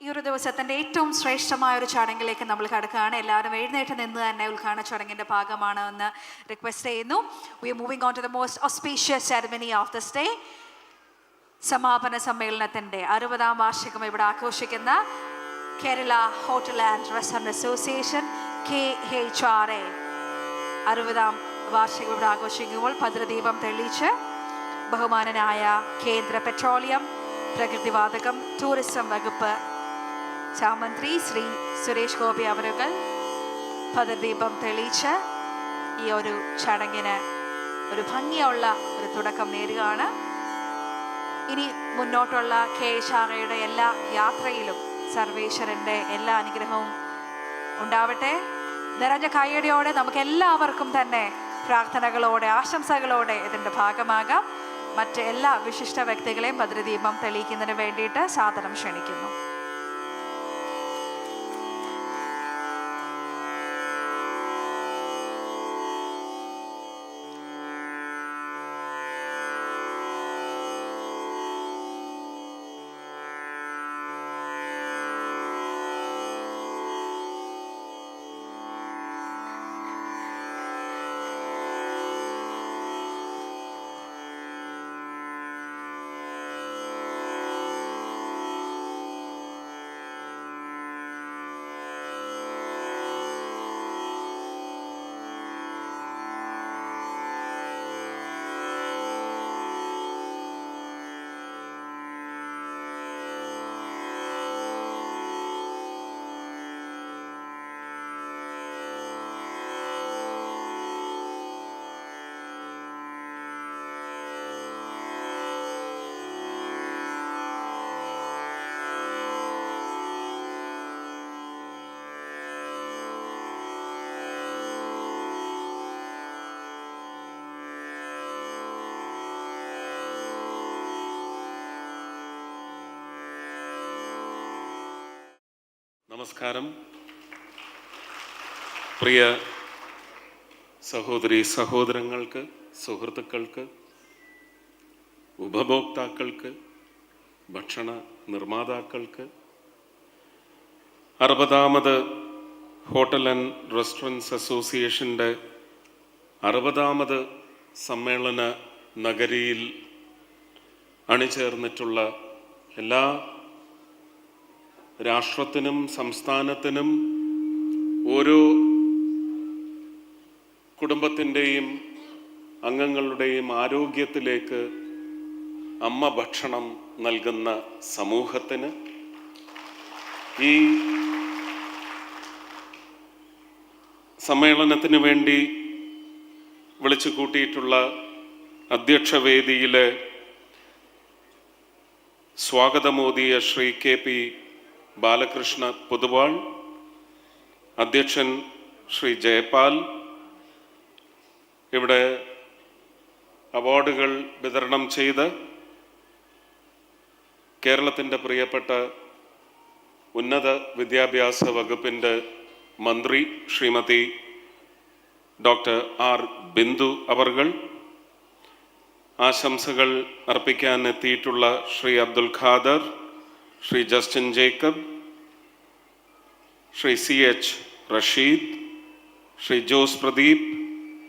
ഈ ഒരു ദിവസത്തിൻ്റെ ഏറ്റവും ശ്രേഷ്ഠമായ ഒരു ചടങ്ങിലേക്ക് നമ്മൾ കടക്കുകയാണ്. എല്ലാവരും എഴുന്നേറ്റ് നിന്ന് തന്നെ ഉദ്ഘാടന ചടങ്ങിൻ്റെ ഭാഗമാണ് എന്ന് റിക്വസ്റ്റ് ചെയ്യുന്നു. We are moving on to the most auspicious ceremony of this day. സമാപന സമ്മേളനത്തിൻ്റെ 60ാം വാർഷികം ഇവിടെ ആഘോഷിക്കുന്ന Kerala hotel and restaurant association KHRA 60ാം വാർഷികം ഇവിടെ ആഘോഷിക്കുമ്പോൾ ഭദ്രദീപം തെളിയിച്ച് ബഹുമാനനായ കേന്ദ്ര പെട്രോളിയം, പ്രകൃതിവാതകം, ടൂറിസം വകുപ്പ് സഹമന്ത്രി ശ്രീ സുരേഷ് ഗോപി അവരുകൾ ഭദ്രദീപം തെളിയിച്ച് ഈ ഒരു ചടങ്ങിന് ഒരു ഭംഗിയുള്ള ഒരു തുടക്കം നേരുകയാണ്. ഇനി മുന്നോട്ടുള്ള KHRAയുടെ എല്ലാ യാത്രയിലും സർവേശ്വരൻ്റെ എല്ലാ അനുഗ്രഹവും ഉണ്ടാവട്ടെ. നിറഞ്ഞ കയ്യടിയോടെ നമുക്ക് എല്ലാവർക്കും തന്നെ പ്രാർത്ഥനകളോടെ, ആശംസകളോടെ ഇതിൻ്റെ ഭാഗമാകാം. മറ്റ് എല്ലാ വിശിഷ്ട വ്യക്തികളെയും ഭദ്രദീപം തെളിയിക്കുന്നതിന് വേണ്ടിയിട്ട് സാദരം ക്ഷണിക്കുന്നു. നമസ്കാരം. പ്രിയ സഹോദരി സഹോദരങ്ങൾക്ക്, സുഹൃത്തുക്കൾക്ക്, ഉപഭോക്താക്കൾക്ക്, ഭക്ഷണ നിർമ്മാതാക്കൾക്ക് 60ാമത് ഹോട്ടൽ ആൻഡ് റെസ്റ്റോറൻറ്റ്സ് അസോസിയേഷൻ്റെ 60ാമത് സമ്മേളന നഗരിയിൽ അണിചേർന്നിട്ടുള്ള എല്ലാ രാഷ്ട്രത്തിനും സംസ്ഥാനത്തിനും ഓരോ കുടുംബത്തിൻ്റെയും അംഗങ്ങളുടെയും ആരോഗ്യത്തിലേക്ക് അമ്മ ഭക്ഷണം നൽകുന്ന സമൂഹത്തിന് ഈ സമ്മേളനത്തിന് വേണ്ടി വിളിച്ചു കൂട്ടിയിട്ടുള്ള അധ്യക്ഷവേദിയിലെ സ്വാഗതമോദിയ ശ്രീ KP ബാലകൃഷ്ണ പൊതുവാൾ, അധ്യക്ഷൻ ശ്രീ ജയപാൽ, ഇവിടെ അവാർഡുകൾ വിതരണം ചെയ്ത് കേരളത്തിൻ്റെ പ്രിയപ്പെട്ട ഉന്നത വിദ്യാഭ്യാസ വകുപ്പിൻ്റെ മന്ത്രി ശ്രീമതി ഡോക്ടർ R. ബിന്ദു അവർകൾ, ആശംസകൾ അർപ്പിക്കാൻ എത്തിയിട്ടുള്ള Shri Abdul Khader, Shri Justin Jacob, Shri CH Rasheed, Shri Jose Pradeep,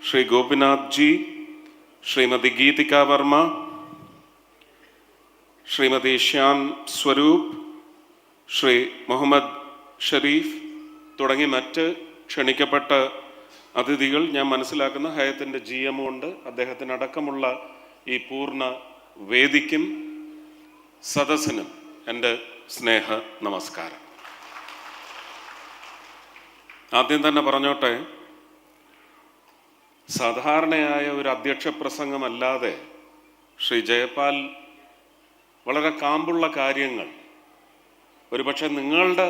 Shri Gopinath ji, Shrimati Geethika Varma, Shrimati Shyam Swaroop, Shri Muhammad Shareef തുടങ്ങി മറ്റ് ക്ഷണിക്കപ്പെട്ട അതിഥികൾ, ഞാൻ മനസ്സിലാക്കുന്ന ഹയത്തിൻ്റെ GM ഉണ്ട്, അദ്ദേഹത്തിനടക്കമുള്ള ഈ പൂർണ്ണ വേദിക്കും സദസ്സിനും എൻ്റെ സ്നേഹ നമസ്കാരം. ആദ്യം തന്നെ പറഞ്ഞോട്ടെ, സാധാരണയായ ഒരു അധ്യക്ഷ പ്രസംഗമല്ലാതെ ശ്രീ ജയപാൽ വളരെ കാമ്പുള്ള കാര്യങ്ങൾ ഒരുപക്ഷെ നിങ്ങളുടെ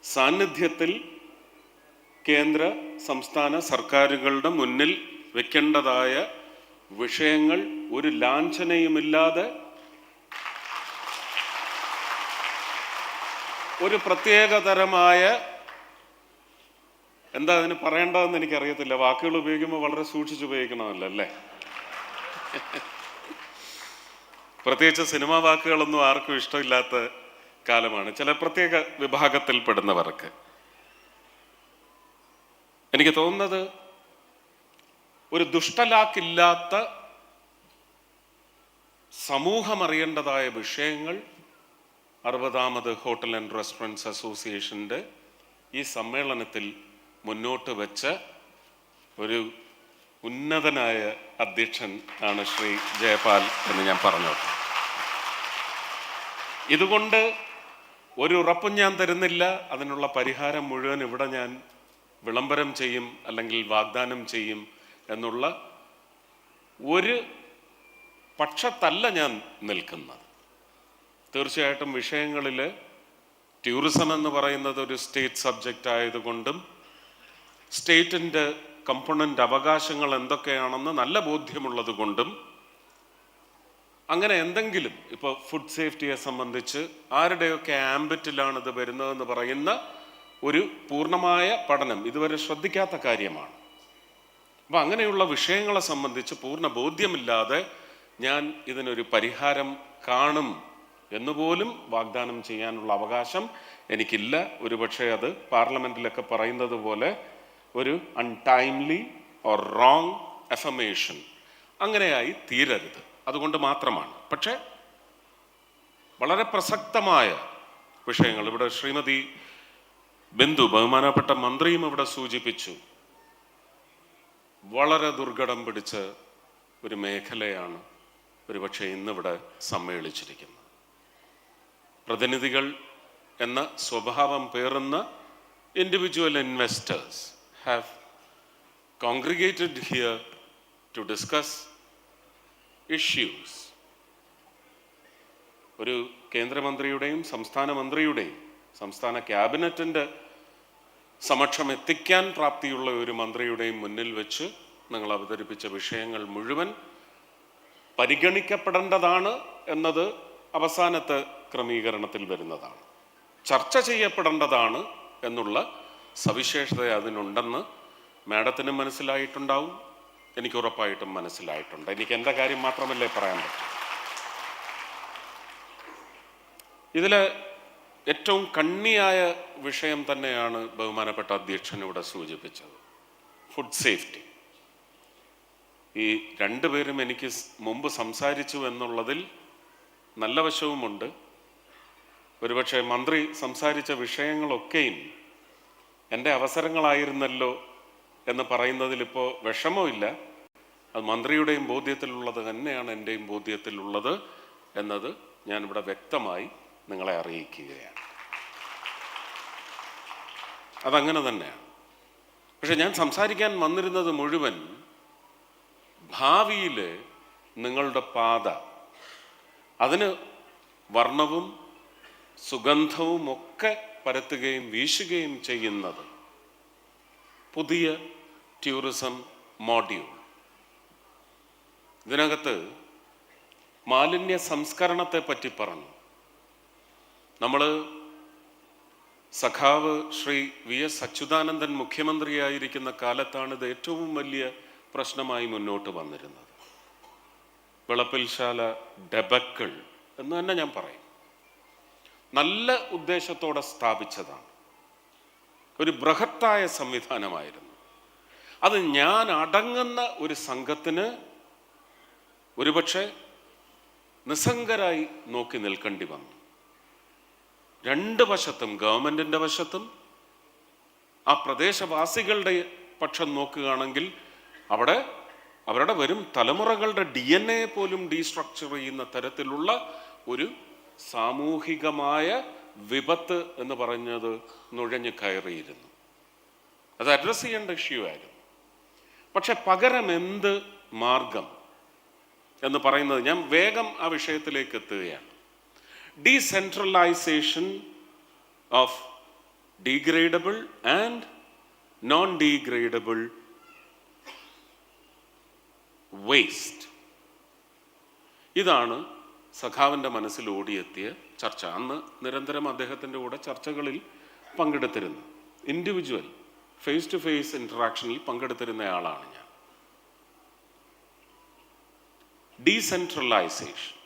സാന്നിധ്യത്തിൽ കേന്ദ്ര സംസ്ഥാന സർക്കാരുകളുടെ മുന്നിൽ വെക്കേണ്ടതായ വിഷയങ്ങൾ ഒരു ലാഞ്ചനയുമില്ലാതെ ഒരു പ്രത്യേകതരമായ, എന്താ അതിന് പറയേണ്ടതെന്ന് എനിക്കറിയത്തില്ല, വാക്കുകൾ ഉപയോഗിക്കുമ്പോൾ വളരെ സൂക്ഷിച്ച് ഉപയോഗിക്കണമല്ലോ അല്ലേ? പ്രത്യേകിച്ച് സിനിമാ വാക്കുകളൊന്നും ആർക്കും ഇഷ്ടമില്ലാത്ത കാലമാണ് ചില പ്രത്യേക വിഭാഗത്തിൽപ്പെടുന്നവർക്ക്. എനിക്ക് തോന്നുന്നത് ഒരു ദുഷ്ടലാക്കില്ലാത്ത സമൂഹം അറിയേണ്ടതായ വിഷയങ്ങൾ 60ാമത് ഹോട്ടൽ ആൻഡ് റെസ്റ്റോറൻറ്റ്സ് അസോസിയേഷൻ്റെ ഈ സമ്മേളനത്തിൽ മുന്നോട്ട് വെച്ച ഒരു ഉന്നതനായ അധ്യക്ഷൻ ആണ് ശ്രീ ജയപാൽ എന്ന് ഞാൻ പറഞ്ഞു. ഇതുകൊണ്ട് ഒരു ഉറപ്പും ഞാൻ തരുന്നില്ല. അതിനുള്ള പരിഹാരം മുഴുവൻ ഇവിടെ ഞാൻ വിളംബരം ചെയ്യും അല്ലെങ്കിൽ വാഗ്ദാനം ചെയ്യും എന്നുള്ള ഒരു പക്ഷത്തല്ല ഞാൻ നിൽക്കുന്നത്. തീർച്ചയായിട്ടും വിഷയങ്ങളിൽ ടൂറിസം എന്ന് പറയുന്നത് ഒരു സ്റ്റേറ്റ് സബ്ജക്റ്റ് ആയതുകൊണ്ടും സ്റ്റേറ്റിൻ്റെ കമ്പോണൻ്റ് അവകാശങ്ങൾ എന്തൊക്കെയാണെന്ന് നല്ല ബോധ്യമുള്ളത് കൊണ്ടും അങ്ങനെ എന്തെങ്കിലും ഇപ്പോൾ ഫുഡ് സേഫ്റ്റിയെ സംബന്ധിച്ച് ആരുടെയൊക്കെ ആംബിറ്റിലാണ് ഇത് വരുന്നതെന്ന് പറയുന്ന ഒരു പൂർണ്ണമായ പഠനം ഇതുവരെ ശ്രദ്ധിക്കാത്ത കാര്യമാണ്. അപ്പം അങ്ങനെയുള്ള വിഷയങ്ങളെ സംബന്ധിച്ച് പൂർണ്ണ ബോധ്യമില്ലാതെ ഞാൻ ഇതിനൊരു പരിഹാരം കാണും എന്നുപോലും വാഗ്ദാനം ചെയ്യാനുള്ള അവകാശം എനിക്കില്ല. ഒരുപക്ഷെ അത് പാർലമെൻറ്റിലൊക്കെ പറയുന്നത് പോലെ ഒരു അൺടൈംലി ഓർ റോങ് അഫർമേഷൻ അങ്ങനെയായി തീരരുത്. അതുകൊണ്ട് മാത്രമാണ്. പക്ഷേ വളരെ പ്രസക്തമായ വിഷയങ്ങൾ ഇവിടെ ശ്രീമതി ബിന്ദു, ബഹുമാനപ്പെട്ട മന്ത്രിയും ഇവിടെ സൂചിപ്പിച്ചു. വളരെ ദുർഘടം പിടിച്ച ഒരു മേഖലയാണ് ഒരുപക്ഷെ ഇന്നിവിടെ സമ്മേളിച്ചിരിക്കുന്നത്. പ്രതിനിധികൾ എന്ന സ്വഭാവം പേറുന്ന individual investors have congregated here to discuss issues. ഒരു കേന്ദ്രമന്ത്രിയുടെയും സംസ്ഥാന മന്ത്രിയുടെയും സംസ്ഥാന ക്യാബിനറ്റിൻ്റെ സമക്ഷം എത്തിക്കാൻ പ്രാപ്തിയുള്ള ഒരു മന്ത്രിയുടെയും മുന്നിൽ വെച്ച് നിങ്ങൾ അവതരിപ്പിച്ച വിഷയങ്ങൾ മുഴുവൻ പരിഗണിക്കപ്പെടേണ്ടതാണ് എന്നത് അവസാനത്തെ ക്രമീകരണത്തിൽ വരുന്നതാണ്. ചർച്ച ചെയ്യപ്പെടേണ്ടതാണ് എന്നുള്ള സവിശേഷത അതിനുണ്ടെന്ന് മാഡത്തിനും മനസ്സിലായിട്ടുണ്ടാവും, എനിക്ക് ഉറപ്പായിട്ടും മനസ്സിലായിട്ടുണ്ട്. എനിക്ക് എൻ്റെ കാര്യം മാത്രമല്ലേ പറയാൻ പറ്റും. ഇതിൽ ഏറ്റവും കണ്ണിയായ വിഷയം തന്നെയാണ് ബഹുമാനപ്പെട്ട അധ്യക്ഷൻ ഇവിടെ സൂചിപ്പിച്ചത്, ഫുഡ് സേഫ്റ്റി. ഈ രണ്ടുപേരും എനിക്ക് മുമ്പ് സംസാരിച്ചു എന്നുള്ളതിൽ നല്ല വശവുമുണ്ട്. ഒരുപക്ഷെ മന്ത്രി സംസാരിച്ച വിഷയങ്ങളൊക്കെയും എൻ്റെ അവസരങ്ങളായിരുന്നല്ലോ എന്ന് പറയുന്നതിലിപ്പോൾ വിഷമമില്ല. അത് മന്ത്രിയുടെയും ബോധ്യത്തിലുള്ളത് തന്നെയാണ് എൻ്റെയും ബോധ്യത്തിലുള്ളത് എന്നത് ഞാനിവിടെ വ്യക്തമായി നിങ്ങളെ അറിയിക്കുകയാണ്. അതങ്ങനെ തന്നെയാണ്. പക്ഷെ ഞാൻ സംസാരിക്കാൻ വന്നിരുന്നത് മുഴുവൻ ഭാവിയിൽ നിങ്ങളുടെ പാത, അതിന് വർണ്ണവും സുഗന്ധവും ഒക്കെ പരത്തുകയും വീശുകയും ചെയ്യുന്നത് പുതിയ ടൂറിസം മോഡ്യൂൾ. ഇതിനകത്ത് മാലിന്യ സംസ്കരണത്തെ പറ്റി പറഞ്ഞു. നമ്മൾ സഖാവ് ശ്രീ VS അച്യുതാനന്ദൻ മുഖ്യമന്ത്രിയായിരിക്കുന്ന കാലത്താണ് ഇത് ഏറ്റവും വലിയ പ്രശ്നമായി മുന്നോട്ട് വന്നിരുന്നത്. വിളപ്പിൽശാല ഡെബക്കിൾ എന്ന് തന്നെ ഞാൻ പറയും. നല്ല ഉദ്ദേശത്തോടെ സ്ഥാപിച്ചതാണ്, ഒരു ബൃഹത്തായ സംവിധാനമായിരുന്നു. അത് ഞാൻ അടങ്ങുന്ന ഒരു സംഘത്തിന് ഒരുപക്ഷെ നിസ്സംഗരായി നോക്കി നിൽക്കേണ്ടി വന്നു. രണ്ട് വശത്തും, ഗവൺമെന്റിന്റെ വശത്തും ആ പ്രദേശവാസികളുടെ പക്ഷം നോക്കുകയാണെങ്കിൽ അവിടെ അവരുടെ വരും തലമുറകളുടെ DNA പോലും ഡീസ്ട്രക്ചർ ചെയ്യുന്ന തരത്തിലുള്ള ഒരു സാമൂഹികമായ വിപത്ത് എന്ന് പറഞ്ഞത് നുഴഞ്ഞു കയറിയിരുന്നു. അത് അഡ്രസ് ചെയ്യേണ്ട ഇഷ്യൂ ആയിരുന്നു. പക്ഷെ പകരം എന്ത് മാർഗം എന്ന് പറയുന്നത്, ഞാൻ വേഗം ആ വിഷയത്തിലേക്ക് എത്തുകയാണ്. Decentralisation of degradable and non degradable waste. ഇതാണ് സഖാവിൻ്റെ മനസ്സിൽ ഓടിയെത്തിയ ചർച്ച. അന്ന് നിരന്തരം അദ്ദേഹത്തിൻ്റെ കൂടെ ചർച്ചകളിൽ പങ്കെടുത്തിരുന്നു. ഇൻഡിവിജ്വൽ ഫേസ് ടു ഫേസ് ഇൻട്രാക്ഷനിൽ പങ്കെടുത്തിരുന്നയാളാണ് ഞാൻ. ഡീസെൻട്രലൈസേഷൻ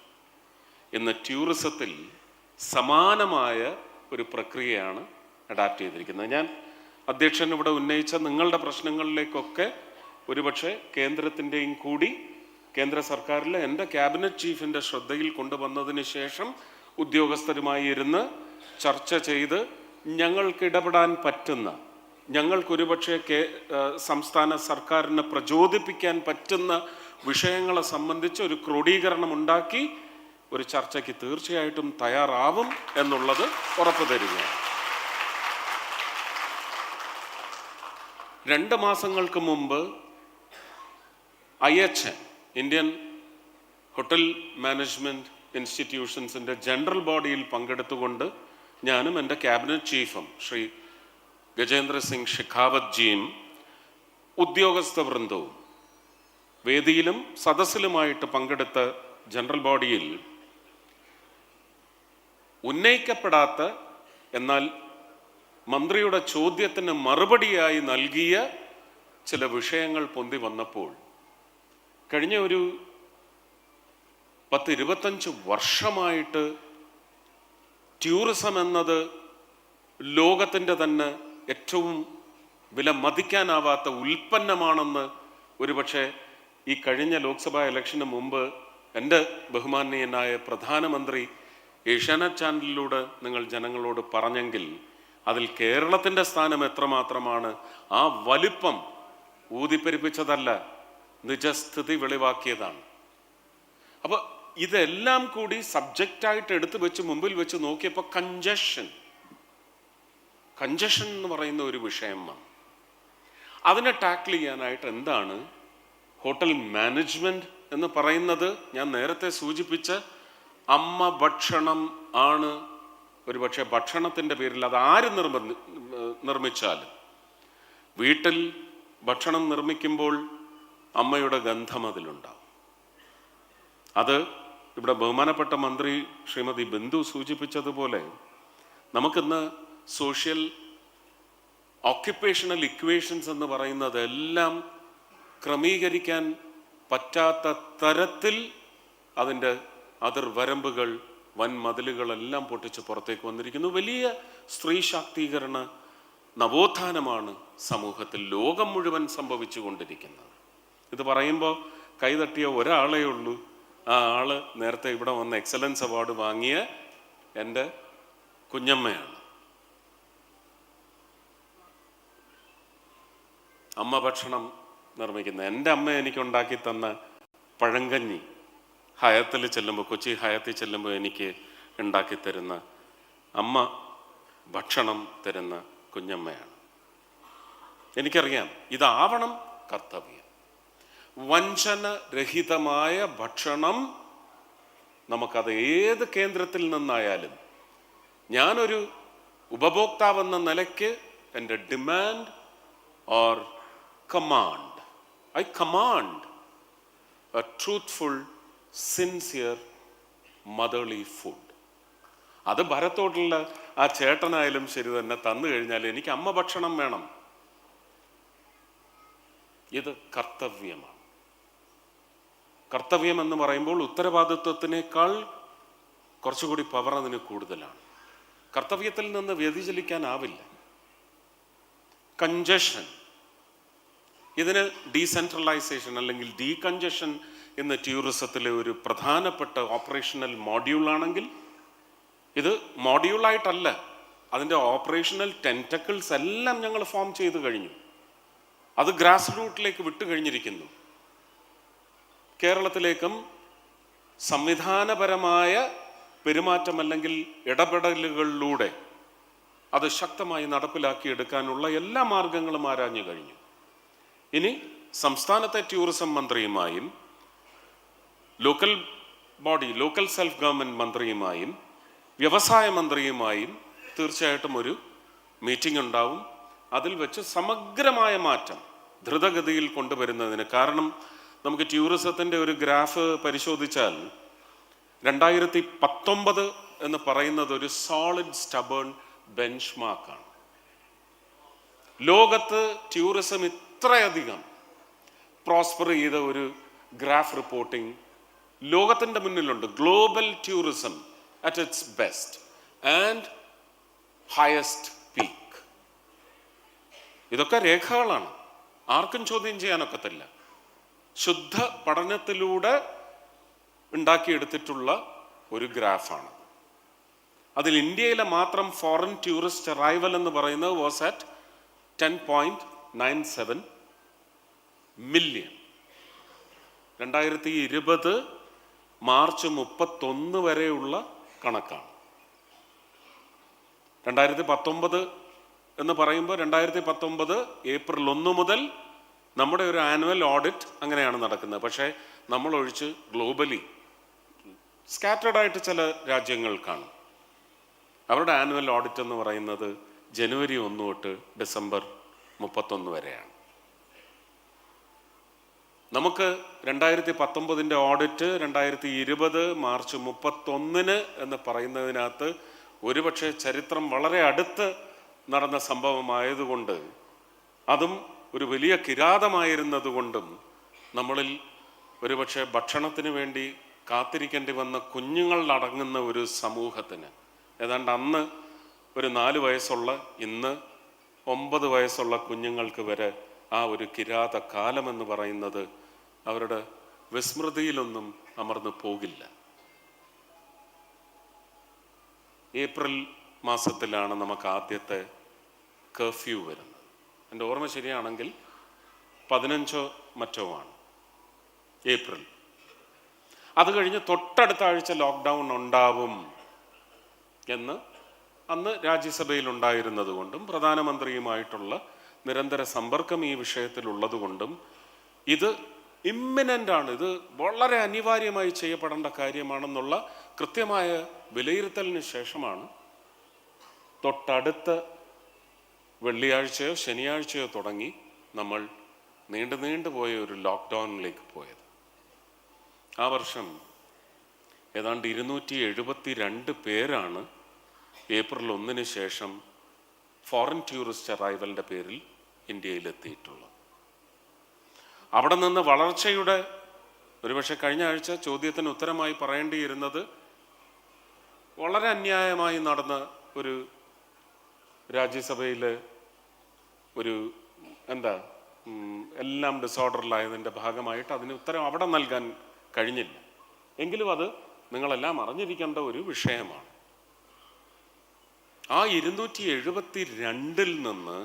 എന്ന ടൂറിസത്തിൽ സമാനമായ ഒരു പ്രക്രിയയാണ് അഡാപ്റ്റ് ചെയ്തിരിക്കുന്നത്. ഞാൻ അധ്യക്ഷൻ ഇവിടെ ഉന്നയിച്ച നിങ്ങളുടെ പ്രശ്നങ്ങളിലേക്കൊക്കെ ഒരുപക്ഷെ കേന്ദ്രത്തിൻ്റെയും കൂടി കേന്ദ്ര സർക്കാരിലെ എൻ്റെ ക്യാബിനറ്റ് ചീഫിൻ്റെ ശ്രദ്ധയിൽ കൊണ്ടുവന്നതിന് ശേഷം ഉദ്യോഗസ്ഥരുമായി ഇരുന്ന് ചർച്ച ചെയ്ത് ഞങ്ങൾക്ക് ഇടപെടാൻ പറ്റുന്ന, ഞങ്ങൾക്കൊരുപക്ഷെ സംസ്ഥാന സർക്കാരിനെ പ്രചോദിപ്പിക്കാൻ പറ്റുന്ന വിഷയങ്ങളെ സംബന്ധിച്ച് ഒരു ക്രോഡീകരണം ഉണ്ടാക്കി ഒരു ചർച്ചയ്ക്ക് തീർച്ചയായിട്ടും തയ്യാറാവും എന്നുള്ളത് ഉറപ്പു തരികയാണ്. 2 മാസങ്ങൾക്ക് മുമ്പ് IHM, ഇന്ത്യൻ ഹോട്ടൽ മാനേജ്മെൻറ്റ് ഇൻസ്റ്റിറ്റ്യൂഷൻസിൻ്റെ ജനറൽ ബോഡിയിൽ പങ്കെടുത്തുകൊണ്ട് ഞാനും എൻ്റെ ക്യാബിനറ്റ് ചീഫും ശ്രീ ഗജേന്ദ്ര സിംഗ് ഷെഖാവത് ജിയും ഉദ്യോഗസ്ഥ വൃന്ദവും വേദിയിലും സദസ്സിലുമായിട്ട് പങ്കെടുത്ത ജനറൽ ബോഡിയിൽ ഉന്നയിക്കപ്പെടാത്ത എന്നാൽ മന്ത്രിയുടെ ചോദ്യത്തിന് മറുപടിയായി നൽകിയ ചില വിഷയങ്ങൾ പൊന്തി വന്നപ്പോൾ കഴിഞ്ഞ ഒരു 10-25 വർഷമായിട്ട് ടൂറിസം എന്നത് ലോകത്തിൻ്റെ തന്നെ ഏറ്റവും വില മതിക്കാനാവാത്ത ഉൽപ്പന്നമാണെന്ന് ഒരുപക്ഷെ ഈ കഴിഞ്ഞ ലോക്സഭാ ഇലക്ഷന് മുമ്പ് എൻ്റെ ബഹുമാനീയനായ പ്രധാനമന്ത്രി ഏഷ്യാനെറ്റ് ചാനലിലൂടെ നിങ്ങൾ ജനങ്ങളോട് പറഞ്ഞെങ്കിൽ അതിൽ കേരളത്തിൻ്റെ സ്ഥാനം എത്രമാത്രമാണ്, ആ വലിപ്പം ഊതിപ്പെരുപ്പിച്ചതല്ല, നിജസ്ഥിതി വെളിവാക്കിയതാണ്. അപ്പോൾ ഇതെല്ലാം കൂടി സബ്ജക്റ്റായിട്ട് എടുത്തു വെച്ച് മുമ്പിൽ വെച്ച് നോക്കിയപ്പോൾ കഞ്ചഷൻ എന്ന് പറയുന്ന ഒരു വിഷയം വന്നു. അതിനെ ടാക്കിൾ ചെയ്യാനായിട്ട് എന്താണ് ഹോട്ടൽ മാനേജ്മെന്റ് എന്ന് പറയുന്നത്? ഞാൻ നേരത്തെ സൂചിപ്പിച്ച അമ്മ ഭക്ഷണം ആണ്. ഒരുപക്ഷെ ഭക്ഷണത്തിൻ്റെ പേരിൽ അത് ആര് നിർമ്മിച്ചാലും വീട്ടിൽ ഭക്ഷണം നിർമ്മിക്കുമ്പോൾ അമ്മയുടെ ഗന്ധം അതിലുണ്ടാവും. അത് ഇവിടെ ബഹുമാനപ്പെട്ട മന്ത്രി ശ്രീമതി ബിന്ദു സൂചിപ്പിച്ചതുപോലെ നമുക്കിന്ന് സോഷ്യൽ ഓക്യുപ്പേഷണൽ ഇക്വേഷൻസ് എന്ന് പറയുന്നതെല്ലാം ക്രമീകരിക്കാൻ പറ്റാത്ത തരത്തിൽ അതിൻ്റെ അതിർവരമ്പുകൾ, വൻമതിലുകളെല്ലാം പൊട്ടിച്ച് പുറത്തേക്ക് വന്നിരിക്കുന്നു. വലിയ സ്ത്രീ ശാക്തീകരണ നവോത്ഥാനമാണ് സമൂഹത്തിൽ ലോകം മുഴുവൻ സംഭവിച്ചു കൊണ്ടിരിക്കുന്നത്. ഇത് പറയുമ്പോൾ കൈതട്ടിയ ഒരാളേ ഉള്ളൂ. ആ ആള് നേരത്തെ ഇവിടെ വന്ന എക്സലൻസ് അവാർഡ് വാങ്ങിയ എൻ്റെ കുഞ്ഞമ്മയാണ്. അമ്മ ഭക്ഷണം നിർമ്മിക്കുന്ന എൻ്റെ അമ്മ എനിക്കുണ്ടാക്കി തന്ന പഴങ്കഞ്ഞി ഹയത്തിൽ ചെല്ലുമ്പോൾ, കൊച്ചി ഹയത്തിൽ ചെല്ലുമ്പോൾ എനിക്ക് ഉണ്ടാക്കി തരുന്ന അമ്മ ഭക്ഷണം തരുന്ന കുഞ്ഞമ്മയാണ്. എനിക്കറിയാം ഇതാവണം കർത്തവ്യം. വഞ്ചനരഹിതമായ ഭക്ഷണം നമുക്കത് ഏത് കേന്ദ്രത്തിൽ നിന്നായാലും, ഞാനൊരു ഉപഭോക്താവെന്ന നിലയ്ക്ക് എൻ്റെ demand or command, I command A truthful sincere motherly food. അത് ഭരത്തോട്ടുള്ള ആ ചേട്ടനായാലും ശരി തന്നെ തന്നു കഴിഞ്ഞാൽ എനിക്ക് അമ്മ ഭക്ഷണം വേണം. ഇത് കർത്തവ്യമാണ്. കർത്തവ്യം എന്ന് പറയുമ്പോൾ ഉത്തരവാദിത്വത്തിനേക്കാൾ കുറച്ചുകൂടി പവർ അതിന് കൂടുതലാണ്. കർത്തവ്യത്തിൽ നിന്ന് വ്യതിചലിക്കാനാവില്ല. കഞ്ചഷൻ, ഇതിന് ഡീസെൻട്രലൈസേഷൻ അല്ലെങ്കിൽ ഡീകഞ്ചഷൻ എന്ന ടൂറിസത്തിലെ ഒരു പ്രധാനപ്പെട്ട ഓപ്പറേഷണൽ മോഡ്യൂളാണെങ്കിൽ ഇത് മോഡ്യൂളായിട്ടല്ല, അതിൻ്റെ ഓപ്പറേഷണൽ ടെൻറ്റക്കിൾസ് എല്ലാം ഞങ്ങൾ ഫോം ചെയ്ത് കഴിഞ്ഞു. അത് ഗ്രാസ് റൂട്ടിലേക്ക് വിട്ടു കഴിഞ്ഞിരിക്കുന്നു. കേരളത്തിലേക്കും സംവിധാനപരമായ പെരുമാറ്റം അല്ലെങ്കിൽ ഇടപെടലുകളിലൂടെ അത് ശക്തമായി നടപ്പിലാക്കിയെടുക്കാനുള്ള എല്ലാ മാർഗങ്ങളും ആരാഞ്ഞു കഴിഞ്ഞു. ഇനി സംസ്ഥാനത്തെ ടൂറിസം മന്ത്രിയുമായും ലോക്കൽ സെൽഫ് ഗവൺമെൻറ് മന്ത്രിയുമായും വ്യവസായ മന്ത്രിയുമായും തീർച്ചയായിട്ടും ഒരു മീറ്റിംഗ് ഉണ്ടാവും. അതിൽ വെച്ച് സമഗ്രമായ മാറ്റം ദ്രുതഗതിയിൽ കൊണ്ടുവരുന്നതിന്, കാരണം നമുക്ക് ടൂറിസത്തിൻ്റെ ഒരു ഗ്രാഫ് പരിശോധിച്ചാൽ 2019 എന്ന് പറയുന്നത് ഒരു സോളിഡ് സ്റ്റബേൺ ബെഞ്ച് മാർക്കാണ്. ലോകത്ത് ടൂറിസം ഇത്രയധികം പ്രോസ്പർ ചെയ്ത ഒരു ഗ്രാഫ് റിപ്പോർട്ടിംഗ് ലോകത്തിൻ്റെ മുന്നിലുണ്ട്. Global tourism at its best. And highest peak. ഇതൊക്കെ രേഖകളാണ്, ആർക്കും ചോദ്യം ചെയ്യാനൊക്കത്തില്ല. ശുദ്ധ പഠനത്തിലൂടെ ഉണ്ടാക്കിയെടുത്തിട്ടുള്ള ഒരു ഗ്രാഫാണ്. അതിൽ ഇന്ത്യയിലെ മാത്രം ഫോറിൻ ടൂറിസ്റ്റ് അറൈവൽ എന്ന് പറയുന്നത് വാസ് അറ്റ് 10.97 മില്യൺ. 2020 മാർച്ച് 31 വരെയുള്ള കണക്കാണ്. 2019 എന്ന് പറയുമ്പോൾ 2019 ഏപ്രിൽ 1 മുതൽ നമ്മുടെ ഒരു ആനുവൽ ഓഡിറ്റ് അങ്ങനെയാണ് നടക്കുന്നത്. പക്ഷേ നമ്മൾ ഒഴിച്ച് ഗ്ലോബലി സ്കാറ്റേഡ് ആയിട്ട് ചില രാജ്യങ്ങൾ കാണും, അവരുടെ ആനുവൽ ഓഡിറ്റ് എന്ന് പറയുന്നത് ജനുവരി 1 തൊട്ട് ഡിസംബർ 31 വരെയാണ്. നമുക്ക് 2019 ഓഡിറ്റ് 2020 മാർച്ച് 31 എന്ന് പറയുന്നതിനകത്ത് ഒരുപക്ഷെ ചരിത്രം വളരെ അടുത്ത് നടന്ന സംഭവമായതുകൊണ്ട്, അതും ഒരു വലിയ കിരാതമായിരുന്നത് കൊണ്ടും, നമ്മളിൽ ഒരുപക്ഷെ ഭക്ഷണത്തിന് വേണ്ടി കാത്തിരിക്കേണ്ടി വന്ന കുഞ്ഞുങ്ങളടങ്ങുന്ന ഒരു സമൂഹത്തിന്, ഏതാണ്ട് അന്ന് ഒരു 4 വയസ്സുള്ള, ഇന്ന് 9 വയസ്സുള്ള കുഞ്ഞുങ്ങൾക്ക് വരെ ആ ഒരു കിരാത കാലമെന്ന് പറയുന്നത് അവരുടെ വിസ്മൃതിയിലൊന്നും അമർന്നു പോകില്ല. ഏപ്രിൽ മാസത്തിലാണ് നമുക്ക് ആദ്യത്തെ കർഫ്യൂ വരുന്നത്. എൻ്റെ ഓർമ്മ ശരിയാണെങ്കിൽ 15 മറ്റോ ആണ് ഏപ്രിൽ. അത് കഴിഞ്ഞ് തൊട്ടടുത്ത ആഴ്ച ലോക്ക്ഡൗൺ ഉണ്ടാവും എന്ന് അന്ന് രാജ്യസഭയിൽ ഉണ്ടായിരുന്നത് കൊണ്ടും പ്രധാനമന്ത്രിയുമായിട്ടുള്ള നിരന്തര സമ്പർക്കം ഈ വിഷയത്തിലുള്ളത് കൊണ്ടും ഇത് ഇമ്മിനൻ്റ് ആണ്, ഇത് വളരെ അനിവാര്യമായി ചെയ്യപ്പെടേണ്ട കാര്യമാണെന്നുള്ള കൃത്യമായ വിലയിരുത്തലിന് ശേഷമാണ് തൊട്ടടുത്ത വെള്ളിയാഴ്ചയോ ശനിയാഴ്ചയോ തുടങ്ങി നമ്മൾ നീണ്ടു പോയ ഒരു ലോക്ക്ഡൗണിലേക്ക് പോയത്. ആ വർഷം ഏതാണ്ട് 272 പേരാണ് ഏപ്രിൽ 1 ശേഷം ഫോറിൻ ടൂറിസ്റ്റ് അറൈവലിൻ്റെ പേരിൽ ഇന്ത്യയിലെത്തിയിട്ടുള്ളത്. അവിടെ നിന്ന് വളർച്ചയുടെ, ഒരുപക്ഷെ കഴിഞ്ഞ ആഴ്ച ചോദ്യത്തിന് ഉത്തരമായി പറയേണ്ടിയിരുന്നത്, വളരെ അന്യായമായി നടന്ന ഒരു രാജ്യസഭയിൽ ഒരു എല്ലാം ഡിസോർഡറിലായതിൻ്റെ ഭാഗമായിട്ട് അതിന് ഉത്തരം അവിടെ നൽകാൻ കഴിഞ്ഞില്ല. എങ്കിലും അത് നിങ്ങളെല്ലാം അറിഞ്ഞിരിക്കേണ്ട ഒരു വിഷയമാണ്. ആ 272 നിന്ന്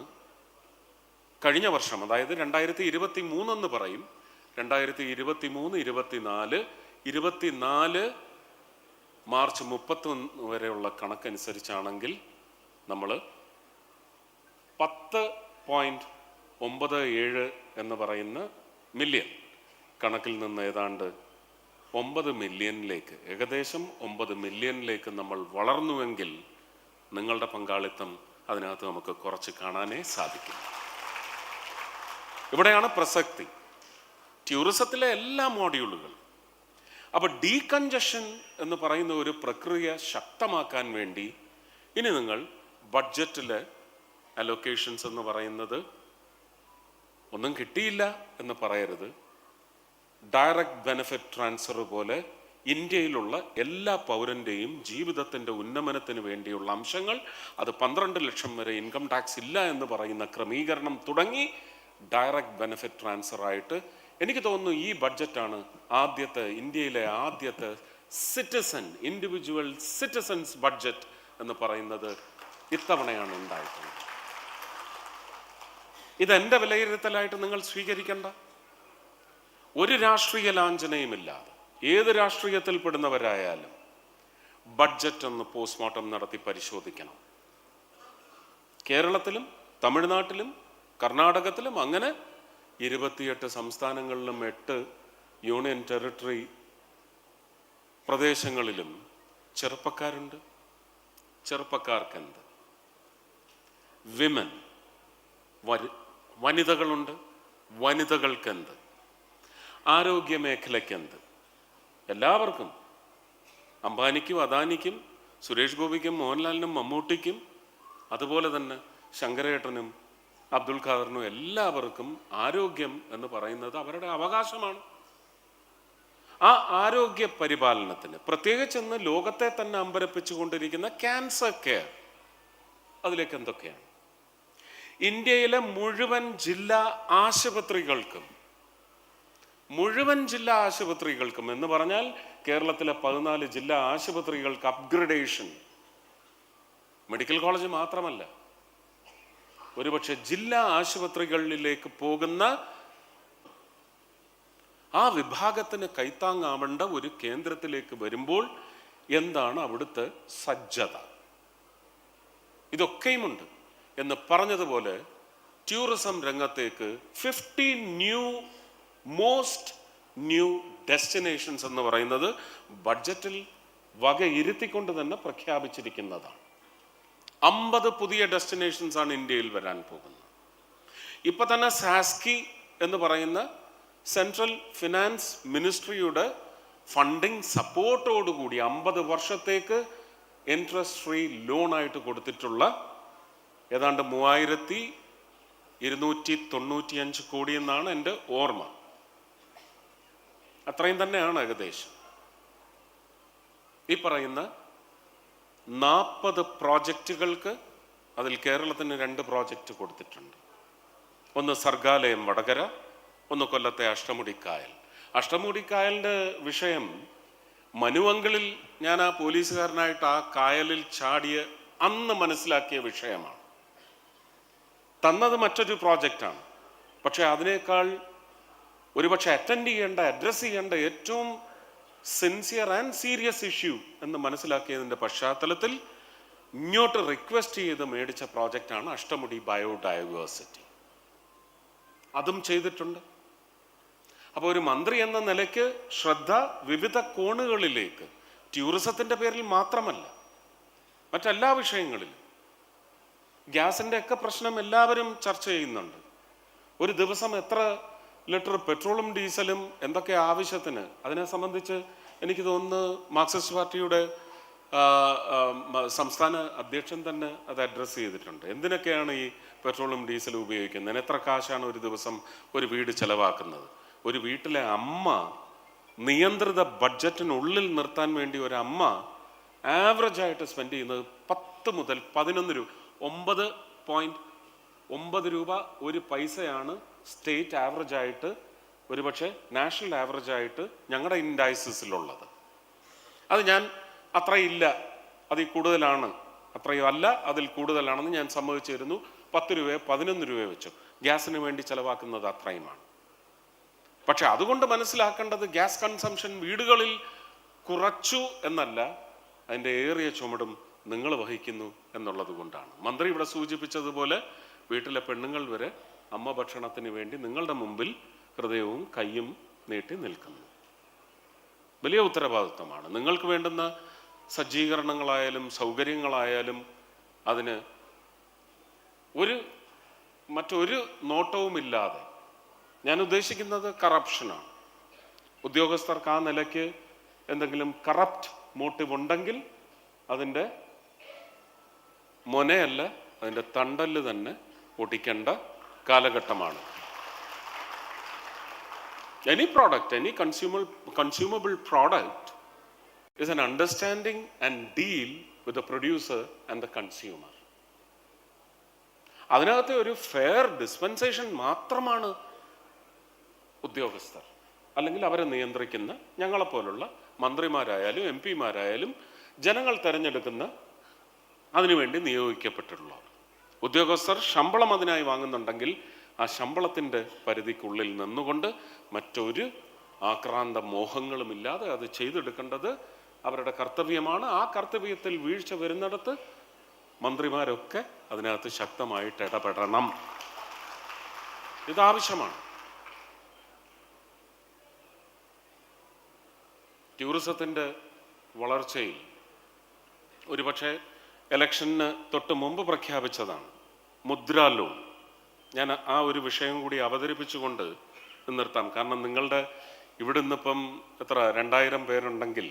കഴിഞ്ഞ വർഷം, അതായത് 2023 എന്ന് പറയും, 2023, 24 മാർച്ച് 31 വരെയുള്ള കണക്കനുസരിച്ചാണെങ്കിൽ നമ്മൾ 10.97 എന്ന് പറയുന്ന മില്യൺ കണക്കിൽ നിന്ന് ഏതാണ്ട് 9 മില്യണിലേക്ക്, ഏകദേശം 9 മില്യണിലേക്ക് നമ്മൾ വളർന്നുവെങ്കിൽ നിങ്ങളുടെ പങ്കാളിത്തം അതിനകത്ത് നമുക്ക് കുറച്ച് കാണാനേ സാധിക്കും. ഇവിടെയാണ് പ്രസക്തി, ടൂറിസത്തിലെ എല്ലാ മോഡ്യൂളുകൾ. അപ്പോൾ ഡീകൺജഷൻ എന്ന് പറയുന്ന ഒരു പ്രക്രിയ ശക്തമാക്കാൻ വേണ്ടി ഇനി നിങ്ങൾ ബഡ്ജറ്റിലെ അലോക്കേഷൻസ് എന്ന് പറയുന്നത് ഒന്നും കിട്ടിയില്ല എന്ന് പറയരുത്. ഡയറക്റ്റ് ബെനിഫിറ്റ് ട്രാൻസ്ഫർ പോലെ ഇന്ത്യയിലുള്ള എല്ലാ പൗരൻ്റെയും ജീവിതത്തിൻ്റെ ഉന്നമനത്തിന് വേണ്ടിയുള്ള അംശങ്ങൾ, അത് 12 ലക്ഷം വരെ ഇൻകം ടാക്സ് ഇല്ല എന്ന് പറയുന്ന ക്രമീകരണം തുടങ്ങി ഡയറക്റ്റ് ബെനിഫിറ്റ് ട്രാൻസ്ഫർ ആയിട്ട് എനിക്ക് തോന്നുന്നു ഈ ബഡ്ജറ്റാണ് ഇന്ത്യയിലെ ആദ്യത്തെ ഇൻഡിവിജ്വൽ സിറ്റിസൺസ് ബഡ്ജറ്റ് എന്ന് പറയുന്നത് ഇത്തവണയാണ് ഉണ്ടായിട്ടുള്ളത്. ഇതെൻ്റെ വിലയിരുത്തലായിട്ട് നിങ്ങൾ സ്വീകരിക്കേണ്ട. ഒരു രാഷ്ട്രീയ ലാഞ്ചനയുമില്ലാതെ ഏത് രാഷ്ട്രീയത്തിൽപ്പെടുന്നവരായാലും ബഡ്ജറ്റ് ഒന്ന് പോസ്റ്റ്മോർട്ടം നടത്തി പരിശോധിക്കണം. കേരളത്തിലും തമിഴ്നാട്ടിലും കർണാടകത്തിലും അങ്ങനെ 28 സംസ്ഥാനങ്ങളിലും 8 യൂണിയൻ ടെറിട്ടറി പ്രദേശങ്ങളിലും ചെറുപ്പക്കാരുണ്ട്. ചെറുപ്പക്കാർക്കെന്ത്, വനിതകളുണ്ട്, വനിതകൾക്കെന്ത്, ആരോഗ്യ മേഖലയ്ക്കെന്ത്, എല്ലാവർക്കും, അംബാനിക്കും അദാനിക്കും സുരേഷ് ഗോപിക്കും മോഹൻലാലിനും മമ്മൂട്ടിക്കും അതുപോലെ തന്നെ ശങ്കരേട്ടനും അബ്ദുൽ ഖാദറിനും എല്ലാവർക്കും ആരോഗ്യം എന്ന് പറയുന്നത് അവരുടെ അവകാശമാണ്. ആ ആരോഗ്യ പരിപാലനത്തിന്, പ്രത്യേകിച്ച് ഇന്ന് ലോകത്തെ തന്നെ അമ്പരപ്പിച്ചുകൊണ്ടിരിക്കുന്ന ക്യാൻസർ കെയർ, അതിലേക്ക് എന്തൊക്കെയാണ്? ഇന്ത്യയിലെ മുഴുവൻ ജില്ലാ ആശുപത്രികൾക്കും എന്ന് പറഞ്ഞാൽ കേരളത്തിലെ 14 ജില്ലാ ആശുപത്രികൾക്ക് അപ്ഗ്രഡേഷൻ, മെഡിക്കൽ കോളേജ് മാത്രമല്ല, ഒരുപക്ഷെ ജില്ലാ ആശുപത്രികളിലേക്ക് പോകുന്ന ആ വിഭാഗത്തിന് കൈത്താങ്ങാവേണ്ട ഒരു കേന്ദ്രത്തിലേക്ക് വരുമ്പോൾ എന്താണ് അവിടുത്തെ സജ്ജത? ഇതൊക്കെയുമുണ്ട് എന്ന് പറഞ്ഞതുപോലെ ടൂറിസം രംഗത്തേക്ക് 50 മോസ്റ്റ് ന്യൂ ഡെസ്റ്റിനേഷൻസ് എന്ന് പറയുന്നത് ബഡ്ജറ്റിൽ വകയിരുത്തിക്കൊണ്ട് തന്നെ പ്രഖ്യാപിച്ചിരിക്കുന്നതാണ്. 50 പുതിയ ഡെസ്റ്റിനേഷൻസ് ആണ് ഇന്ത്യയിൽ വരാൻ പോകുന്നത്. ഇപ്പൊ തന്നെ സാസ്കി എന്ന് പറയുന്ന സെൻട്രൽ ഫിനാൻസ് മിനിസ്ട്രിയുടെ ഫണ്ടിങ് സപ്പോർട്ടോടുകൂടി 50 വർഷത്തേക്ക് ഇൻട്രസ്റ്റ് ഫ്രീ ലോൺ ആയിട്ട് കൊടുത്തിട്ടുള്ള ഏതാണ്ട് 3295 കോടി എന്നാണ് എൻ്റെ ഓർമ്മ. അത്രയും തന്നെയാണ് ഏകദേശം. ഈ പറയുന്ന 40 പ്രോജക്റ്റുകൾക്ക് അതിൽ കേരളത്തിന് 2 പ്രോജക്റ്റ് കൊടുത്തിട്ടുണ്ട്. ഒന്ന് സർഗാലയം വടകര, ഒന്ന് കൊല്ലത്തെ അഷ്ടമുടിക്കായൽ. അഷ്ടമുടിക്കായലിൻ്റെ വിഷയം മനുവങ്കളിൽ ഞാൻ ആ പോലീസുകാരനായിട്ട് ആ കായലിൽ ചാടിയ അന്ന് മനസ്സിലാക്കിയ വിഷയമാണ്. തന്നത് മറ്റൊരു പ്രോജക്റ്റാണ്. പക്ഷെ അതിനേക്കാൾ ഒരുപക്ഷെ അഡ്രസ് ചെയ്യേണ്ട ഏറ്റവും സിൻസിയർ ആൻഡ് സീരിയസ് ഇഷ്യൂ എന്ന് മനസ്സിലാക്കിയതിൻ്റെ പശ്ചാത്തലത്തിൽ ഇങ്ങോട്ട് റിക്വസ്റ്റ് ചെയ്ത് മേടിച്ച പ്രോജക്റ്റാണ് അഷ്ടമുടി ബയോഡൈവേഴ്സിറ്റി. അതും ചെയ്തിട്ടുണ്ട്. അപ്പോൾ ഒരു മന്ത്രി എന്ന നിലയ്ക്ക് ശ്രദ്ധ വിവിധ കോണുകളിലേക്ക്, ടൂറിസത്തിൻ്റെ പേരിൽ മാത്രമല്ല, മറ്റെല്ലാ വിഷയങ്ങളിലും. ഗ്യാസിൻ്റെ ഒക്കെ പ്രശ്നം എല്ലാവരും ചർച്ച ചെയ്യുന്നുണ്ട്. ഒരു ദിവസം എത്ര ലിറ്റർ പെട്രോളും ഡീസലും എന്തൊക്കെ ആവശ്യത്തിന്, അതിനെ സംബന്ധിച്ച് എനിക്ക് തോന്നുന്നു മാർക്സിസ്റ്റ് പാർട്ടിയുടെ സംസ്ഥാന അധ്യക്ഷൻ തന്നെ അത് അഡ്രസ്സ് ചെയ്തിട്ടുണ്ട്. എന്തിനൊക്കെയാണ് ഈ പെട്രോളും ഡീസലും ഉപയോഗിക്കുന്നത്, എത്ര കാശാണ് ഒരു ദിവസം ഒരു വീട് ചെലവാക്കുന്നത്. ഒരു വീട്ടിലെ അമ്മ നിയന്ത്രിത ബഡ്ജറ്റിനുള്ളിൽ നിർത്താൻ വേണ്ടി ഒരു അമ്മ ആവറേജായിട്ട് സ്പെൻഡ് ചെയ്യുന്നത് 10 മുതൽ 11 രൂപ, 9.9 രൂപ ഒരു പൈസയാണ് സ്റ്റേറ്റ് ആവറേജായിട്ട്, ഒരുപക്ഷെ നാഷണൽ ആവറേജായിട്ട് ഞങ്ങളുടെ ഇൻഡൈസിസിലുള്ളത്. അത് ഞാൻ അത്രയില്ല, അതിൽ കൂടുതലാണ്, അത്രയോ അല്ല, അതിൽ കൂടുതലാണെന്ന് ഞാൻ സമ്മതിച്ചു തരുന്നു. 10 രൂപയോ 11 രൂപയോ വെച്ചു ഗ്യാസിന് വേണ്ടി ചെലവാക്കുന്നത് അത്രയുമാണ്. പക്ഷെ അതുകൊണ്ട് മനസ്സിലാക്കേണ്ടത് ഗ്യാസ് കൺസംഷൻ വീടുകളിൽ കുറച്ചു എന്നല്ല, അതിൻ്റെ ഏറിയ ചുമടും നിങ്ങൾ വഹിക്കുന്നു എന്നുള്ളത് കൊണ്ടാണ്. മന്ത്രി ഇവിടെ സൂചിപ്പിച്ചതുപോലെ വീട്ടിലെ പെണ്ണുങ്ങൾ വരെ അമ്മ ഭക്ഷണത്തിന് വേണ്ടി നിങ്ങളുടെ മുമ്പിൽ ഹൃദയവും കയ്യും നീട്ടി നിൽക്കുന്നു. വലിയ ഉത്തരവാദിത്വമാണ്. നിങ്ങൾക്ക് വേണ്ടുന്ന സജ്ജീകരണങ്ങളായാലും സൗകര്യങ്ങളായാലും അതിന് മറ്റൊരു നോട്ടവുമില്ലാതെ, ഞാൻ ഉദ്ദേശിക്കുന്നത് കറപ്ഷനാണ്. ഉദ്യോഗസ്ഥർക്ക് ആ നിലയ്ക്ക് എന്തെങ്കിലും കറപ്റ്റ് മോട്ടീവ് ഉണ്ടെങ്കിൽ അതിൻ്റെ മൊനയല്ല, അതിൻ്റെ തണ്ടല് തന്നെ ഒടിക്കേണ്ട കാലഘട്ടമാണ്. Any product, any consumable product is an understanding and deal with the producer and the consumer. അതിനകത്ത് ഒരു ഫെയർ ഡിസ്പെൻസേഷൻ മാത്രമാണ് ഉദ്യോഗസ്ഥർ അല്ലെങ്കിൽ അവരെ നിയന്ത്രിക്കുന്ന ഞങ്ങളെപ്പോലുള്ള മന്ത്രിമാരായാലും എം പിമാരായാലും ജനങ്ങൾ തിരഞ്ഞെടുക്കുന്ന അതിനുവേണ്ടി നിയോഗിക്കപ്പെട്ടിട്ടുള്ളവർ. ഉദ്യോഗസ്ഥർ ശമ്പളം അതിനായി വാങ്ങുന്നുണ്ടെങ്കിൽ ആ ശമ്പളത്തിൻ്റെ പരിധിക്കുള്ളിൽ നിന്നുകൊണ്ട് മറ്റൊരു ആക്രാന്ത മോഹങ്ങളുമില്ലാതെ അത് ചെയ്തെടുക്കേണ്ടത് അവരുടെ കർത്തവ്യമാണ്. ആ കർത്തവ്യത്തിൽ വീഴ്ച വരുന്നിടത്ത് മന്ത്രിമാരൊക്കെ അതിനകത്ത് ശക്തമായിട്ട് ഇടപെടണം. ഇതാവശ്യമാണ്. ടൂറിസത്തിൻ്റെ വളർച്ചയിൽ ഒരുപക്ഷെ ഇലക്ഷന് തൊട്ട് മുമ്പ് പ്രഖ്യാപിച്ചതാണ് മുദ്രാ ലോൺ. ഞാൻ ആ ഒരു വിഷയം കൂടി അവതരിപ്പിച്ചുകൊണ്ട് നിർത്താം. കാരണം നിങ്ങളുടെ ഇവിടെ നിന്നിപ്പം എത്ര 2000 പേരുണ്ടെങ്കിൽ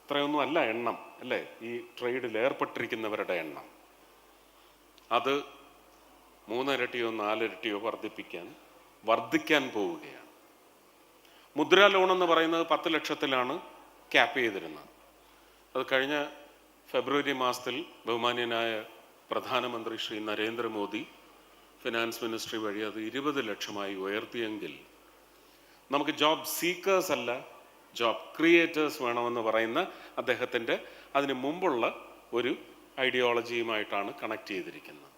ഇത്രയൊന്നും അല്ല എണ്ണം, അല്ലേ? ഈ ട്രേഡിൽ ഏർപ്പെട്ടിരിക്കുന്നവരുടെ എണ്ണം അത് 3 ഇരട്ടിയോ 4 ഇരട്ടിയോ വർദ്ധിക്കാൻ പോവുകയാണ്. മുദ്രാ ലോൺ എന്ന് പറയുന്നത് 10 ലക്ഷത്തിലാണ് ക്യാപ്പ് ചെയ്തിരുന്നത്. അത് കഴിഞ്ഞ ഫെബ്രുവരി മാസത്തിൽ ബഹുമാന്യനായ പ്രധാനമന്ത്രി ശ്രീ നരേന്ദ്രമോദി ഫിനാൻസ് മിനിസ്ട്രി വഴി അത് 20 ലക്ഷമായി ഉയർത്തിയെങ്കിൽ നമുക്ക് ജോബ് സീക്കേഴ്സ് അല്ല ജോബ് ക്രിയേറ്റേഴ്സ് വേണമെന്ന് പറയുന്ന അദ്ദേഹത്തിൻ്റെ അതിന് മുമ്പുള്ള ഒരു ഐഡിയോളജിയുമായിട്ടാണ് കണക്ട് ചെയ്തിരിക്കുന്നത്.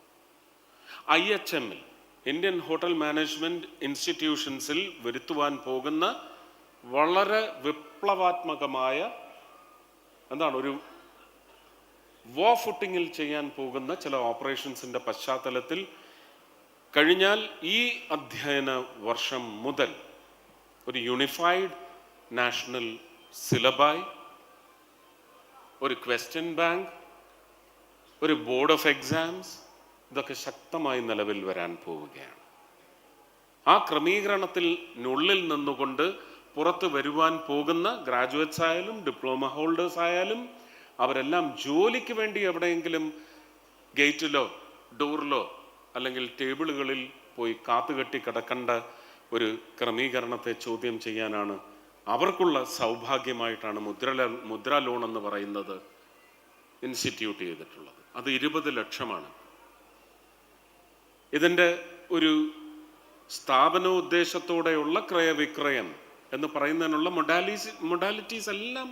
IHM-ൽ ഇന്ത്യൻ ഹോട്ടൽ മാനേജ്മെൻറ്റ് ഇൻസ്റ്റിറ്റ്യൂഷൻസിൽ വരുത്തുവാൻ പോകുന്ന വളരെ വിപ്ലവാത്മകമായ ഒരു വോ ഫുട്ടിങ്ങിൽ ചെയ്യാൻ പോകുന്ന ചില ഓപ്പറേഷൻസിൻ്റെ പശ്ചാത്തലത്തിൽ കഴിഞ്ഞാൽ ഈ അധ്യയന വർഷം മുതൽ ഒരു യൂണിഫൈഡ് നാഷണൽ സിലബായി, ഒരു ക്വസ്റ്റ്യൻ ബാങ്ക്, ഒരു ബോർഡ് ഓഫ് എക്സാംസ്, ഇതൊക്കെ ശക്തമായി നിലവിൽ വരാൻ പോവുകയാണ്. ആ ക്രമീകരണത്തിനുള്ളിൽ നിന്നുകൊണ്ട് പുറത്ത് വരുവാൻ പോകുന്ന ഗ്രാജുവേറ്റ്സ് ആയാലും ഡിപ്ലോമ ഹോൾഡേഴ്സ് ആയാലും അവരെല്ലാം ജോലിക്ക് വേണ്ടി എവിടെയെങ്കിലും ഗേറ്റിലോ ഡോറിലോ അല്ലെങ്കിൽ ടേബിളുകളിൽ പോയി കാത്തുകെട്ടി കിടക്കേണ്ട ഒരു ക്രമീകരണത്തെ ചോദ്യം ചെയ്യാനാണ് അവർക്കുള്ള സൗഭാഗ്യമായിട്ടാണ് മുദ്രാ ലോൺ എന്ന് പറയുന്നത് ഇൻസ്റ്റിറ്റ്യൂട്ട് ചെയ്തിട്ടുള്ളത്. അത് 20 ലക്ഷമാണ്. ഇതിൻ്റെ ഒരു സ്ഥാപനോദ്ദേശത്തോടെയുള്ള ക്രയവിക്രയം എന്ന് പറയുന്നതിനുള്ള മൊഡാലിറ്റീസ് എല്ലാം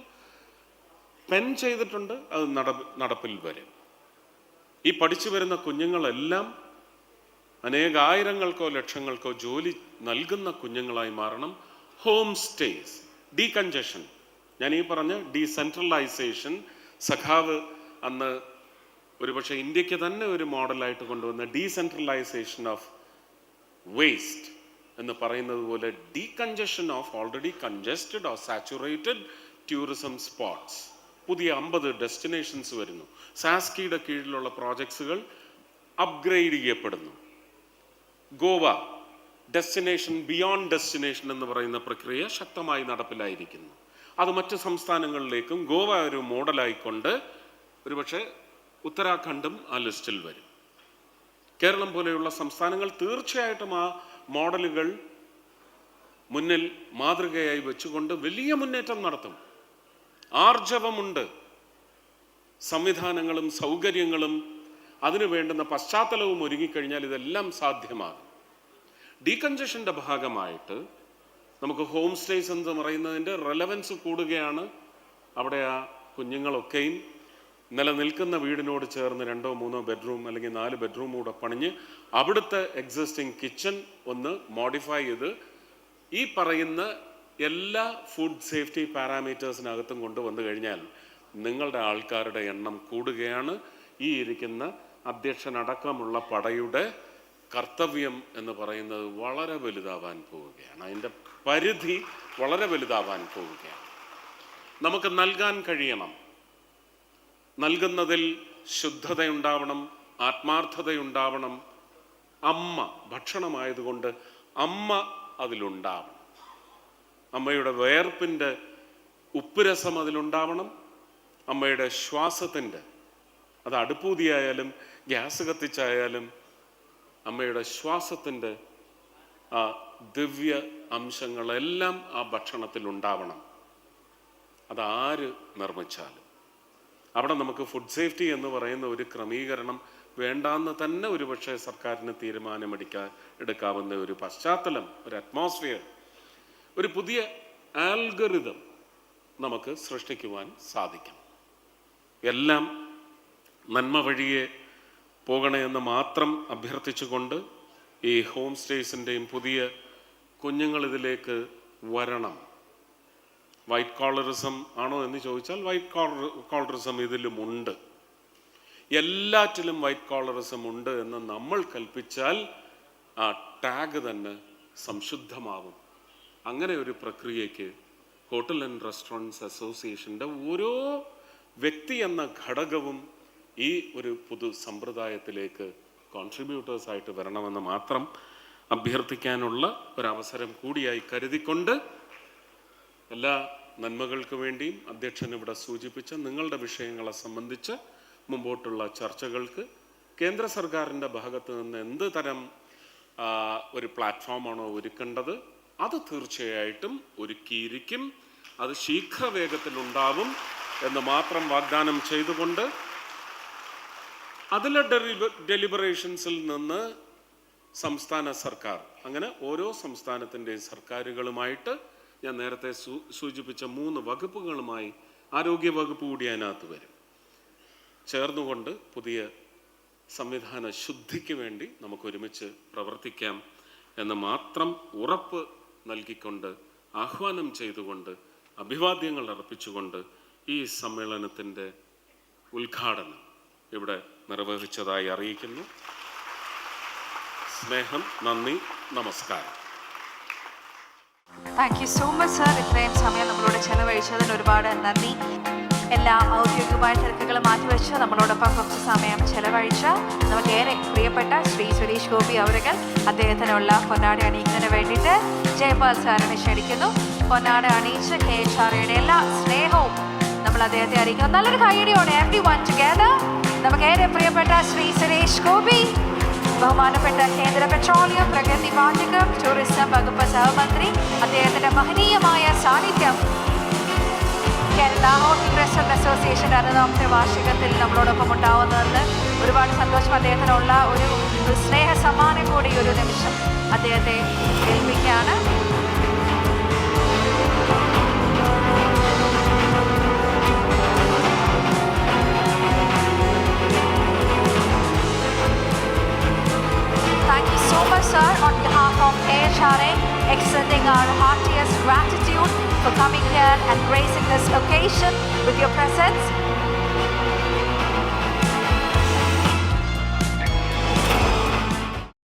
പെൻ ചെയ്തിട്ടുണ്ട്. അത് നടപ്പിൽ വരും. ഈ പഠിച്ചു വരുന്ന കുഞ്ഞുങ്ങളെല്ലാം അനേകായിരങ്ങൾക്കോ ലക്ഷങ്ങൾക്കോ ജോലി നൽകുന്ന കുഞ്ഞുങ്ങളായി മാറണം. ഹോം സ്റ്റേസ്, ഡീകൺജഷൻ, ഞാൻ ഈ പറഞ്ഞ ഡീസെൻട്രലൈസേഷൻ, സഖാവ് അന്ന് ഒരുപക്ഷെ ഇന്ത്യക്ക് തന്നെ ഒരു മോഡലായിട്ട് കൊണ്ടുവന്ന ഡീസെൻട്രലൈസേഷൻ ഓഫ് വേസ്റ്റ് എന്ന് പറയുന്നത് പോലെ decongestion of already congested or saturated tourism spots. പുതിയ 50 ഡെസ്റ്റിനേഷൻസ് വരുന്നു. സാസ്കിയുടെ കീഴിലുള്ള പ്രോജക്ട്സുകൾ അപ്ഗ്രേഡ് ചെയ്യപ്പെടുന്നു. ഗോവ ഡെസ്റ്റിനേഷൻ ബിയോണ്ട് ഡെസ്റ്റിനേഷൻ എന്ന് പറയുന്ന പ്രക്രിയ ശക്തമായി നടപ്പിലായിരിക്കുന്നു. അത് മറ്റ് സംസ്ഥാനങ്ങളിലേക്കും ഗോവ ഒരു മോഡലായിക്കൊണ്ട് ഒരുപക്ഷെ ഉത്തരാഖണ്ഡും ആ ലിസ്റ്റിൽ വരും. കേരളം പോലെയുള്ള സംസ്ഥാനങ്ങൾ തീർച്ചയായിട്ടും ആ മോഡലുകൾ മുന്നിൽ മാതൃകയായി വെച്ചുകൊണ്ട് വലിയ മുന്നേറ്റം നടത്തും. ആർജവമുണ്ട്. സംവിധാനങ്ങളും സൗകര്യങ്ങളും അതിനു വേണ്ടുന്ന പശ്ചാത്തലവും ഒരുങ്ങിക്കഴിഞ്ഞാൽ ഇതെല്ലാം സാധ്യമാകും. ഡീകൺജഷൻ്റെ ഭാഗമായിട്ട് നമുക്ക് ഹോം സ്റ്റേസ് എന്ന് പറയുന്നതിൻ്റെ റെലവൻസ് കൂടുകയാണ്. അവിടെ ആ കുഞ്ഞുങ്ങളൊക്കെയും നിലനിൽക്കുന്ന വീടിനോട് ചേർന്ന് 2 or 3 ബെഡ്റൂം അല്ലെങ്കിൽ 4 ബെഡ്റൂം കൂടെ പണിഞ്ഞ് അവിടുത്തെ എക്സിസ്റ്റിംഗ് കിച്ചൺ ഒന്ന് മോഡിഫൈ ചെയ്ത് ഈ പറയുന്ന എല്ലാ ഫുഡ് സേഫ്റ്റി പാരാമീറ്റേഴ്സിനകത്തും കൊണ്ടുവന്നു കഴിഞ്ഞാൽ നിങ്ങളുടെ ആൾക്കാരുടെ എണ്ണം കൂടുകയാണ്. ഈ ഇരിക്കുന്ന അധ്യക്ഷനടക്കമുള്ള പടയുടെ കർത്തവ്യം എന്ന് പറയുന്നത് വളരെ വലുതാവാൻ പോവുകയാണ്. അതിൻ്റെ പരിധി വളരെ വലുതാവാൻ പോവുകയാണ്. നമുക്ക് നൽകാൻ കഴിയണം. നൽകുന്നതിൽ ശുദ്ധതയുണ്ടാവണം, ആത്മാർത്ഥതയുണ്ടാവണം. അമ്മ ഭക്ഷണമായതുകൊണ്ട് അമ്മ അതിലുണ്ടാവണം. അമ്മയുടെ വേർപ്പിൻ്റെ ഉപ്പുരസം അതിലുണ്ടാവണം. അമ്മയുടെ ശ്വാസത്തിൻ്റെ, അത് അടുപ്പൂതിയായാലും ഗ്യാസ് കത്തിച്ചായാലും അമ്മയുടെ ശ്വാസത്തിൻ്റെ ആ ദിവ്യ അംശങ്ങളെല്ലാം ആ ഭക്ഷണത്തിൽ ഉണ്ടാവണം. അതാര് നിർമ്മിച്ചാലും അവിടെ നമുക്ക് ഫുഡ് സേഫ്റ്റി എന്ന് പറയുന്ന ഒരു ക്രമീകരണം വേണ്ടാന്ന് തന്നെ ഒരുപക്ഷെ സർക്കാരിന് എടുക്കാവുന്ന ഒരു പശ്ചാത്തലം, ഒരു അറ്റ്മോസ്ഫിയർ, ഒരു പുതിയ ആൽഗറിതം നമുക്ക് സൃഷ്ടിക്കുവാൻ സാധിക്കും. എല്ലാം നന്മ വഴിയെ പോകണേ എന്ന് മാത്രം അഭ്യർത്ഥിച്ചുകൊണ്ട് ഈ ഹോം സ്റ്റേസിൻ്റെയും പുതിയ കുഞ്ഞുങ്ങൾ ഇതിലേക്ക് വരണം. വൈറ്റ് കോളറിസം ആണോ എന്ന് ചോദിച്ചാൽ വൈറ്റ് കോളറിസം ഇതിലുമുണ്ട്. എല്ലാറ്റിലും വൈറ്റ് കോളറിസം ഉണ്ട് എന്ന് നമ്മൾ കൽപ്പിച്ചാൽ ആ ടാഗ് തന്നെ സംശുദ്ധമാവും. അങ്ങനെ ഒരു പ്രക്രിയയ്ക്ക് ഹോട്ടൽ ആൻഡ് റെസ്റ്റോറൻറ്റ്സ് അസോസിയേഷൻ്റെ ഓരോ വ്യക്തി എന്ന ഘടകവും ഈ ഒരു പുതു സമ്പ്രദായത്തിലേക്ക് കോൺട്രിബ്യൂട്ടേഴ്സായിട്ട് വരണമെന്ന് മാത്രം അഭ്യർത്ഥിക്കാനുള്ള ഒരവസരം കൂടിയായി കരുതിക്കൊണ്ട് എല്ലാ നന്മകൾക്ക് വേണ്ടിയും അധ്യക്ഷൻ ഇവിടെ സൂചിപ്പിച്ച നിങ്ങളുടെ വിഷയങ്ങളെ സംബന്ധിച്ച് മുമ്പോട്ടുള്ള ചർച്ചകൾക്ക് കേന്ദ്ര സർക്കാരിൻ്റെ ഭാഗത്ത് നിന്ന് എന്ത് തരം ഒരു പ്ലാറ്റ്ഫോമാണോ ഒരുക്കേണ്ടത് അത് തീർച്ചയായിട്ടും ഒരുക്കിയിരിക്കും. അത് ശീഘ്രവേഗത്തിലുണ്ടാവും എന്ന് മാത്രം വാഗ്ദാനം ചെയ്തുകൊണ്ട് അതിലെ ഡെലിബറേഷൻസിൽ നിന്ന് സംസ്ഥാന സർക്കാർ, അങ്ങനെ ഓരോ സംസ്ഥാനത്തിൻ്റെയും സർക്കാരുകളുമായിട്ട് ഞാൻ നേരത്തെ സൂചിപ്പിച്ച 3 വകുപ്പുകളുമായി ആരോഗ്യ വകുപ്പ് കൂടി അതിനകത്ത് വരും, ചേർന്നുകൊണ്ട് പുതിയ സംവിധാന ശുദ്ധിക്ക് വേണ്ടി നമുക്ക് ഒരുമിച്ച് പ്രവർത്തിക്കാം എന്ന് മാത്രം ഉറപ്പ് നൽകിക്കൊണ്ട്, ആഹ്വാനം ചെയ്തുകൊണ്ട്, അഭിവാദ്യങ്ങൾ അർപ്പിച്ചുകൊണ്ട് ഈ സമ്മേളനത്തിൻ്റെ ഉദ്ഘാടനം ഇവിടെ നിർവഹിച്ചതായി അറിയിക്കുന്നു. സ്നേഹം, നന്ദി, നമസ്കാരം. Thank you so much sir. ഇത്രയും സമയം നമ്മളോട് ചെലവഴിച്ചതിന് ഒരുപാട് നന്ദി. എല്ലാ ഔദ്യോഗികമായ തിരക്കുകൾ മാറ്റിവെച്ച് നമ്മളോടൊപ്പം കുറച്ച് സമയം ചെലവഴിച്ച നമുക്കേറെ പ്രിയപ്പെട്ട ശ്രീ സുരേഷ് ഗോപി അവர்கள் അദ്ദേഹത്തിനുള്ള പൊന്നാട അണിയിക്കുന്നതിന് വേണ്ടിയിട്ട് ജയപാൽ സാറിനെ ക്ഷണിക്കുന്നു. പൊന്നാട അണിയിച്ച് KHRAയുടെ എല്ലാ സ്നേഹവും നമ്മൾ അദ്ദേഹത്തെ അറിയിക്കുന്നു. നല്ലൊരു കൈയടിയോടെ everyone together. നമുക്കേറെ പ്രിയപ്പെട്ട ശ്രീ സുരേഷ് ഗോപി, ബഹുമാനപ്പെട്ട കേന്ദ്ര പെട്രോളിയം, പ്രകൃതി വാതകം, ടൂറിസം വകുപ്പ് സഹമന്ത്രി, അദ്ദേഹത്തിൻ്റെ മഹനീയമായ സാന്നിധ്യം കേരള ഹോട്ടൽ റെസ്റ്റോറന്റ് അസോസിയേഷൻ്റെ 6ാമത്തെ വാർഷികത്തിൽ നമ്മളോടൊപ്പം ഉണ്ടാവുന്നതിൽ ഒരുപാട് സന്തോഷം. അദ്ദേഹത്തിനുള്ള ഒരു സ്നേഹ സമ്മാനം കൂടി ഒരു നിമിഷം അദ്ദേഹത്തെ ഏൽപ്പിക്കുകയാണ്. Thank you so much, sir. On behalf of KHRA, extending our heartiest gratitude for coming here and gracing this occasion with your presence.